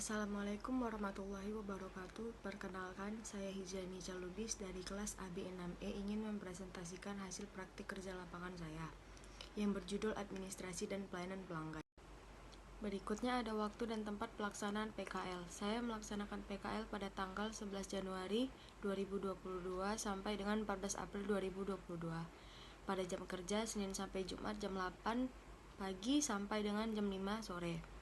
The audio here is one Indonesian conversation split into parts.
Assalamualaikum warahmatullahi wabarakatuh. Perkenalkan, saya Hijani Jalubis dari kelas AB6E ingin mempresentasikan hasil praktik kerja lapangan saya yang berjudul Administrasi dan Pelayanan Pelanggan. Berikutnya ada waktu dan tempat pelaksanaan PKL. Saya melaksanakan PKL pada tanggal 11 Januari 2022 sampai dengan 14 April 2022 pada jam kerja Senin sampai Jumat jam 8 pagi sampai dengan jam 5 sore.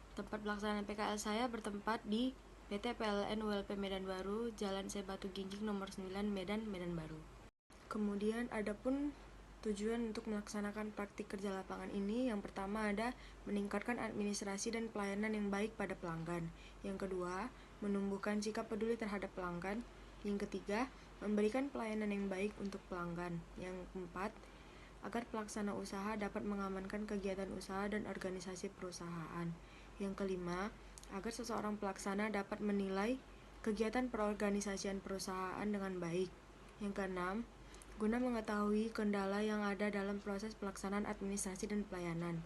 Tempat pelaksanaan PKL saya bertempat di PT PLN ULP Medan Baru, Jalan Sebatu Ginjing nomor 9 Medan Baru. Kemudian adapun tujuan untuk melaksanakan praktik kerja lapangan ini, yang pertama ada meningkatkan administrasi dan pelayanan yang baik pada pelanggan. Yang kedua, menumbuhkan sikap peduli terhadap pelanggan. Yang ketiga, memberikan pelayanan yang baik untuk pelanggan. Yang keempat, agar pelaksana usaha dapat mengamankan kegiatan usaha dan organisasi perusahaan. Yang kelima, agar seseorang pelaksana dapat menilai kegiatan perorganisasian perusahaan dengan baik. Yang keenam, guna mengetahui kendala yang ada dalam proses pelaksanaan administrasi dan pelayanan.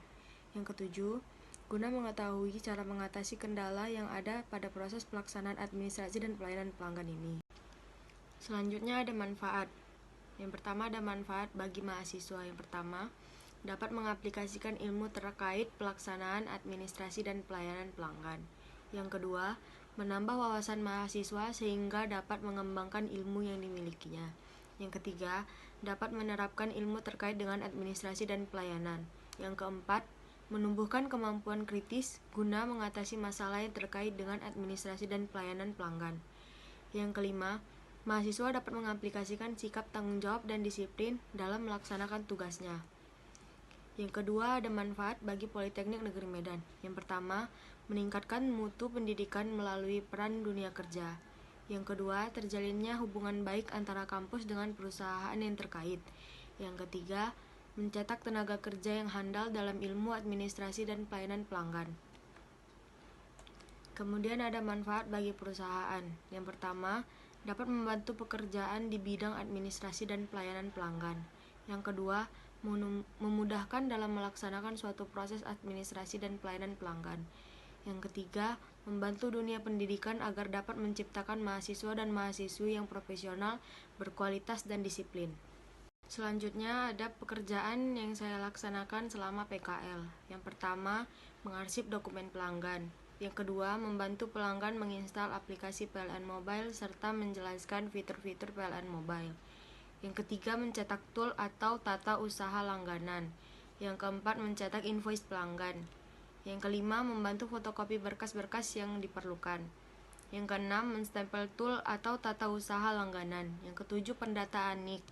Yang ketujuh, guna mengetahui cara mengatasi kendala yang ada pada proses pelaksanaan administrasi dan pelayanan pelanggan ini. Selanjutnya ada manfaat. Yang pertama ada manfaat bagi mahasiswa. Yang pertama, dapat mengaplikasikan ilmu terkait pelaksanaan administrasi dan pelayanan pelanggan. Yang kedua, menambah wawasan mahasiswa sehingga dapat mengembangkan ilmu yang dimilikinya. Yang ketiga, dapat menerapkan ilmu terkait dengan administrasi dan pelayanan. Yang keempat, menumbuhkan kemampuan kritis guna mengatasi masalah yang terkait dengan administrasi dan pelayanan pelanggan. Yang kelima, mahasiswa dapat mengaplikasikan sikap tanggung jawab dan disiplin dalam melaksanakan tugasnya. Yang kedua, ada manfaat bagi Politeknik Negeri Medan. Yang pertama, meningkatkan mutu pendidikan melalui peran dunia kerja. Yang kedua, terjalinnya hubungan baik antara kampus dengan perusahaan yang terkait. Yang ketiga, mencetak tenaga kerja yang handal dalam ilmu administrasi dan pelayanan pelanggan. Kemudian ada manfaat bagi perusahaan. Yang pertama, dapat membantu pekerjaan di bidang administrasi dan pelayanan pelanggan. Yang kedua, memudahkan dalam melaksanakan suatu proses administrasi dan pelayanan pelanggan. Yang ketiga, membantu dunia pendidikan agar dapat menciptakan mahasiswa dan mahasiswi yang profesional, berkualitas, dan disiplin. Selanjutnya ada pekerjaan yang saya laksanakan selama PKL. Yang pertama, mengarsip dokumen pelanggan. Yang kedua, membantu pelanggan menginstal aplikasi PLN Mobile serta menjelaskan fitur-fitur PLN Mobile. Yang ketiga, mencetak tool atau tata usaha langganan. Yang keempat, mencetak invoice pelanggan. Yang kelima, membantu fotokopi berkas-berkas yang diperlukan. Yang keenam, menstempel tool atau tata usaha langganan. Yang ketujuh, pendataan NIK.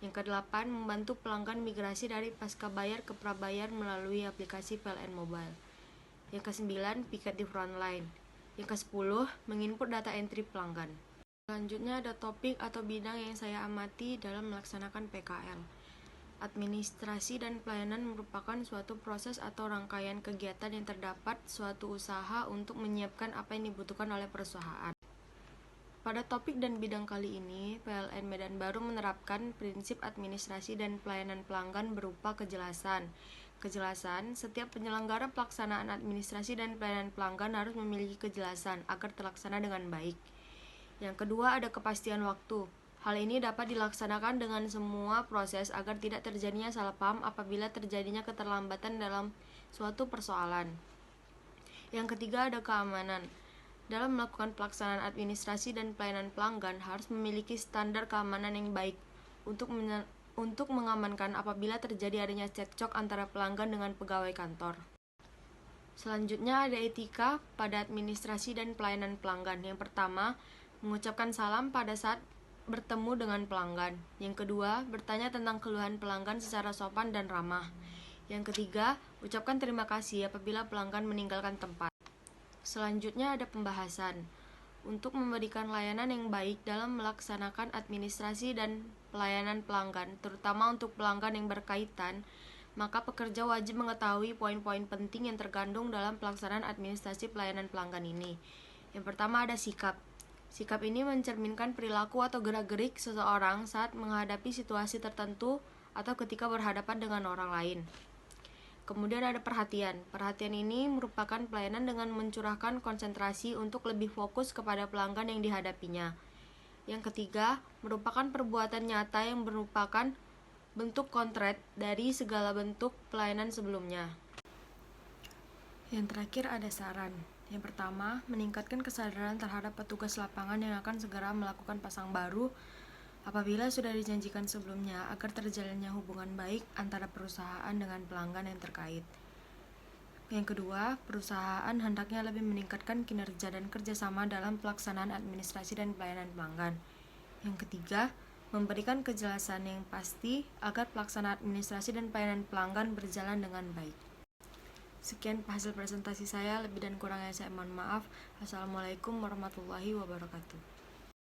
Yang kedelapan, membantu pelanggan migrasi dari pasca bayar ke prabayar melalui aplikasi PLN Mobile. Yang kesembilan, piket di frontline. Yang kesepuluh, menginput data entry pelanggan. Selanjutnya ada topik atau bidang yang saya amati dalam melaksanakan PKL. Administrasi dan pelayanan merupakan suatu proses atau rangkaian kegiatan yang terdapat suatu usaha untuk menyiapkan apa yang dibutuhkan oleh perusahaan. Pada topik dan bidang kali ini, PLN Medan Baru menerapkan prinsip administrasi dan pelayanan pelanggan berupa kejelasan. Kejelasan, setiap penyelenggara pelaksanaan administrasi dan pelayanan pelanggan harus memiliki kejelasan agar terlaksana dengan baik. Yang kedua, ada kepastian waktu. Hal ini dapat dilaksanakan dengan semua proses agar tidak terjadinya salah paham apabila terjadinya keterlambatan dalam suatu persoalan. Yang ketiga, ada keamanan. Dalam melakukan pelaksanaan administrasi dan pelayanan pelanggan harus memiliki standar keamanan yang baik untuk mengamankan apabila terjadi adanya cekcok antara pelanggan dengan pegawai kantor. Selanjutnya ada etika pada administrasi dan pelayanan pelanggan. Yang pertama, mengucapkan salam pada saat bertemu dengan pelanggan. Yang kedua, bertanya tentang keluhan pelanggan secara sopan dan ramah. Yang ketiga, ucapkan terima kasih apabila pelanggan meninggalkan tempat. Selanjutnya ada pembahasan. Untuk memberikan layanan yang baik dalam melaksanakan administrasi dan pelayanan pelanggan, terutama untuk pelanggan yang berkaitan, maka pekerja wajib mengetahui poin-poin penting yang terkandung dalam pelaksanaan administrasi pelayanan pelanggan ini. Yang pertama ada sikap. Sikap ini mencerminkan perilaku atau gerak-gerik seseorang saat menghadapi situasi tertentu atau ketika berhadapan dengan orang lain. Kemudian ada perhatian. Perhatian ini merupakan pelayanan dengan mencurahkan konsentrasi untuk lebih fokus kepada pelanggan yang dihadapinya. Yang ketiga, merupakan perbuatan nyata yang merupakan bentuk konkret dari segala bentuk pelayanan sebelumnya. Yang terakhir ada saran. Yang pertama, meningkatkan kesadaran terhadap petugas lapangan yang akan segera melakukan pasang baru apabila sudah dijanjikan sebelumnya agar terjalinnya hubungan baik antara perusahaan dengan pelanggan yang terkait. Yang kedua, perusahaan hendaknya lebih meningkatkan kinerja dan kerjasama dalam pelaksanaan administrasi dan pelayanan pelanggan. Yang ketiga, memberikan kejelasan yang pasti agar pelaksanaan administrasi dan pelayanan pelanggan berjalan dengan baik. Sekian hasil presentasi saya, lebih dan kurangnya saya mohon maaf. Assalamualaikum warahmatullahi wabarakatuh.